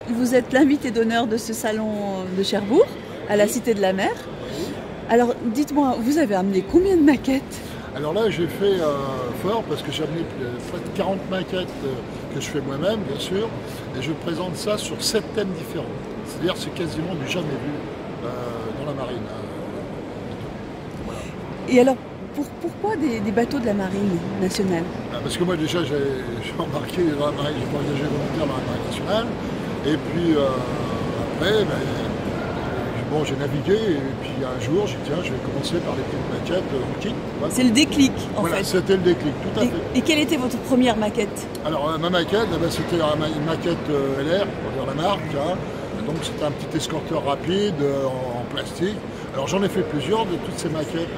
Vous êtes l'invité d'honneur de ce salon de Cherbourg, à la Cité de la Mer. Alors, dites-moi, vous avez amené combien de maquettes? Alors là, j'ai fait fort parce que j'ai amené près de 40 maquettes que je fais moi-même, bien sûr, et je présente ça sur 7 thèmes différents. C'est-à-dire c'est quasiment du jamais vu dans la marine. Voilà. Et alors, pourquoi des bateaux de la marine nationale? Parce que moi déjà, j'ai embarqué dans la marine, j'ai engagé volontaire dans la marine nationale, et puis après, bon, j'ai navigué, et puis un jour, j'ai dit tiens, je vais commencer par les petites maquettes en kit. Voilà. C'est le déclic, en fait. C'était le déclic, tout à fait. Et quelle était votre première maquette? Alors, ma maquette, c'était une maquette LR, pour dire la marque. Hein. Donc, c'était un petit escorteur rapide en plastique. Alors, j'en ai fait plusieurs de toutes ces maquettes.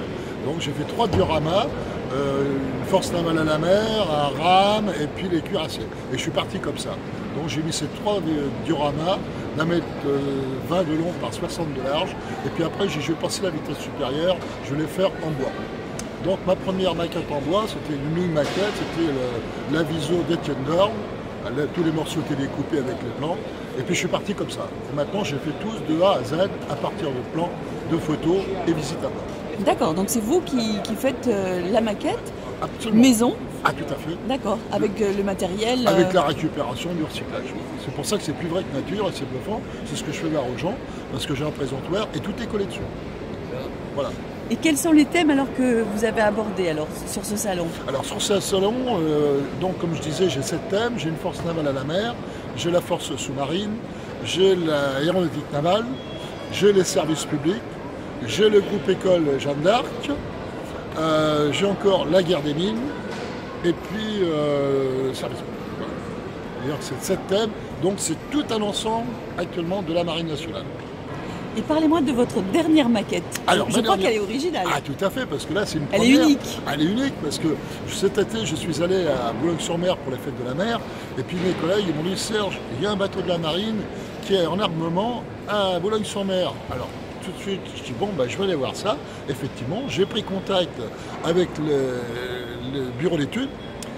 Donc, j'ai fait 3 dioramas, une force navale à la mer, un rame, et puis les cuirassés. Et je suis parti comme ça. Donc, j'ai mis ces 3 dioramas, d'un mètre 20 de long par 60 de large. Et puis après, je vais passer la vitesse supérieure, je vais les faire en bois. Donc ma première maquette en bois, c'était une mini-maquette, c'était l'aviso d'Étienne Dorn. Tous les morceaux étaient découpés avec les plans. Et puis je suis parti comme ça. Et maintenant, j'ai fait tous de A à Z à partir de plans, de photos et visites à bord. D'accord, donc c'est vous qui faites la maquette? Absolument. Maison? Ah, tout à fait. D'accord, avec le matériel. Avec la récupération du recyclage. C'est pour ça que c'est plus vrai que nature et c'est bluffant. C'est ce que je fais voir aux gens, parce que j'ai un présentoir et tout est collé dessus. Voilà. Et quels sont les thèmes alors que vous avez abordés alors, sur ce salon? Alors sur ce salon, donc comme je disais, j'ai 7 thèmes. J'ai une force navale à la mer, j'ai la force sous-marine, j'ai l'aéronautique navale, j'ai les services publics, j'ai le groupe école Jeanne d'Arc, j'ai encore la guerre des mines, et puis le service public. Voilà. D'ailleurs c'est 7 thèmes, donc c'est tout un ensemble actuellement de la Marine nationale. Et parlez-moi de votre dernière maquette. Alors, je crois qu'elle est originale. Ah, tout à fait, parce que là, c'est une première. Elle est unique. Elle est unique, parce que cet été, je suis allé à Boulogne-sur-Mer pour les fêtes de la mer, et puis mes collègues, ils m'ont dit, Serge, il y a un bateau de la marine qui est en armement à Boulogne-sur-Mer. Alors, tout de suite, je dis, bon, je vais aller voir ça. Effectivement, j'ai pris contact avec le bureau d'études.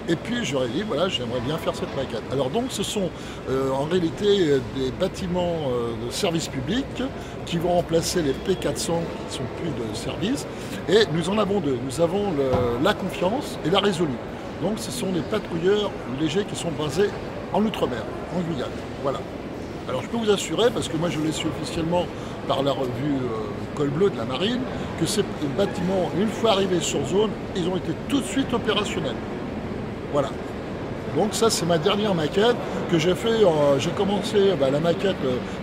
Et puis je leur ai dit, voilà, j'aimerais bien faire cette maquette. Alors donc ce sont en réalité des bâtiments de service public qui vont remplacer les P400 qui ne sont plus de service. Et nous en avons 2. Nous avons la Confiance et la Résolue. Donc ce sont des patrouilleurs légers qui sont basés en Outre-mer, en Guyane. Voilà. Alors je peux vous assurer, parce que moi je l'ai su officiellement par la revue Col Bleu de la Marine, que ces bâtiments, une fois arrivés sur zone, ils ont été tout de suite opérationnels. Voilà. Donc ça, c'est ma dernière maquette que j'ai fait. J'ai commencé la maquette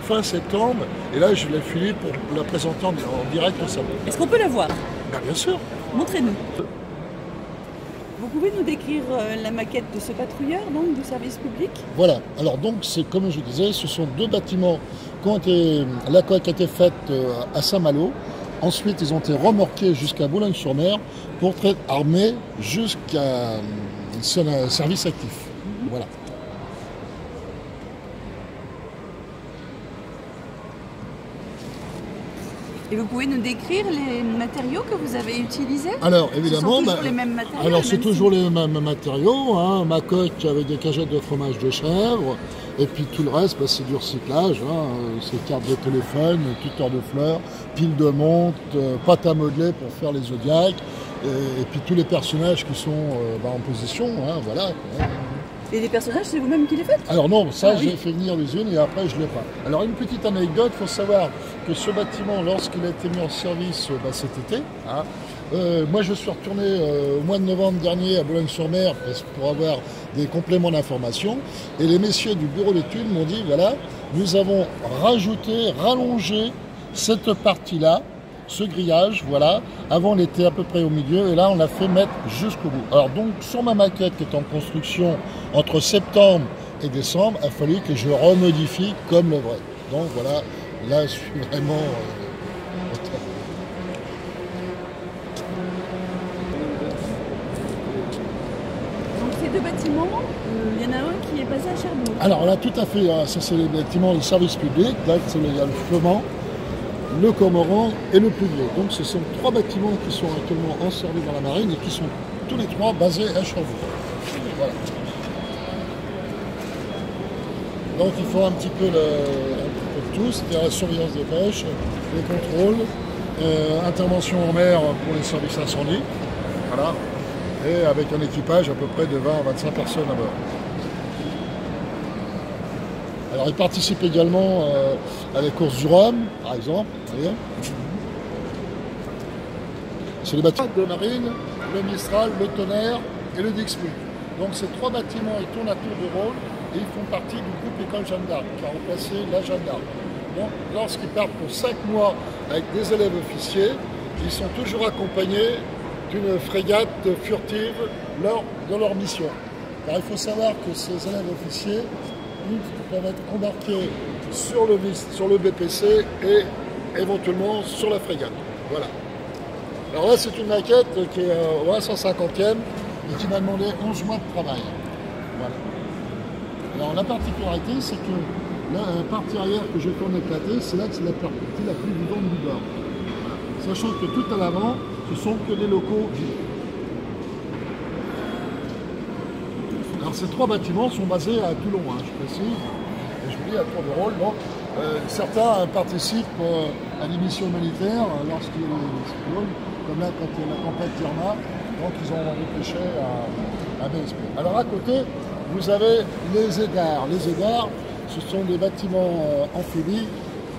fin septembre et là, je l'ai fini pour la présenter en direct au salon. Est-ce qu'on peut la voir? Bien sûr. Montrez-nous. Vous pouvez nous décrire la maquette de ce patrouilleur, donc, du service public? Voilà. Alors donc, c'est comme je disais, ce sont 2 bâtiments qui ont été... La coque a été faite à Saint-Malo. Ensuite, ils ont été remorqués jusqu'à Boulogne-sur-Mer pour être armés jusqu'à... C'est un service actif. Voilà. Et vous pouvez nous décrire les matériaux que vous avez utilisés? Alors évidemment, ce sont toujours les mêmes matériaux. Alors c'est toujours les mêmes matériaux, hein, ma coque avec des cagettes de fromage de chèvre, et puis tout le reste, c'est du recyclage, hein, c'est cartes de téléphone, tuteur de fleurs, pile de montre, pâte à modeler pour faire les zodiacs. Et puis tous les personnages qui sont en position, hein, voilà. Et les personnages, c'est vous-même qui les faites? Alors non, ça j'ai fait venir l'usine et après je l'ai pas. Alors une petite anecdote, il faut savoir que ce bâtiment, lorsqu'il a été mis en service cet été, hein, moi je suis retourné au mois de novembre dernier à Boulogne-sur-Mer pour avoir des compléments d'information. Et les messieurs du bureau d'études m'ont dit, voilà, nous avons rallongé cette partie-là, ce grillage, voilà. Avant, on était à peu près au milieu et là, on l'a fait mettre jusqu'au bout. Alors donc, sur ma maquette qui est en construction entre septembre et décembre, il a fallu que je remodifie comme le vrai. Donc voilà, là, je suis vraiment... Donc ces 2 bâtiments, il y en a un qui est basé à Cherbourg. Alors là, tout à fait, ça c'est les bâtiments du service public. Là, il y a le Flemand, le Cormoran et le Pluvier. Donc ce sont 3 bâtiments qui sont actuellement en service dans la marine et qui sont tous les 3 basés à Cherbourg. Voilà. Donc ils font un petit peu de tout, c'est-à-dire la surveillance des pêches, les contrôles, intervention en mer pour les services incendies, voilà, et avec un équipage à peu près de 20 à 25 personnes à bord. Alors ils participent également à les courses du Rhum, par exemple. C'est les bâtiments de marine, le Mistral, le Tonnerre et le Dixmude. Donc ces 3 bâtiments, ils tournent à tour de rôle et ils font partie du groupe École Jeanne d'Arc, qui a remplacé la Jeanne d'Arc. Donc lorsqu'ils partent pour 5 mois avec des élèves officiers, ils sont toujours accompagnés d'une frégate furtive lors de leur mission. Alors il faut savoir que ces élèves officiers peuvent être embarqués sur le BPC et éventuellement sur la frégate. Voilà. Alors là, c'est une maquette qui est au 150e et qui m'a demandé 11 mois de travail. Voilà. Alors la particularité, c'est que la partie arrière que je tourne éclatée, c'est là que c'est la partie la plus vivante du bord. Voilà. Sachant que tout à l'avant, ce sont que des locaux vides. Alors ces 3 bâtiments sont basés à Toulon, hein, je précise, et je vous dis à tour de rôle. Donc, certains participent à des missions militaires lorsqu'il y a des cyclones, comme là quand il y a la tempête Irma, donc ils ont repêché à BSP. Alors à côté, vous avez les égars. Les égars, ce sont des bâtiments amphibies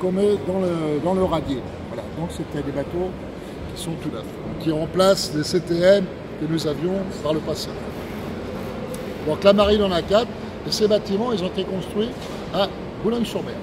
qu'on met dans le radier. Voilà. Donc c'était des bateaux qui sont tout neufs, qui remplacent les CTM que nous avions par le passé. Donc la marine en a 4, et ces bâtiments, ils ont été construits à Boulogne-sur-Mer.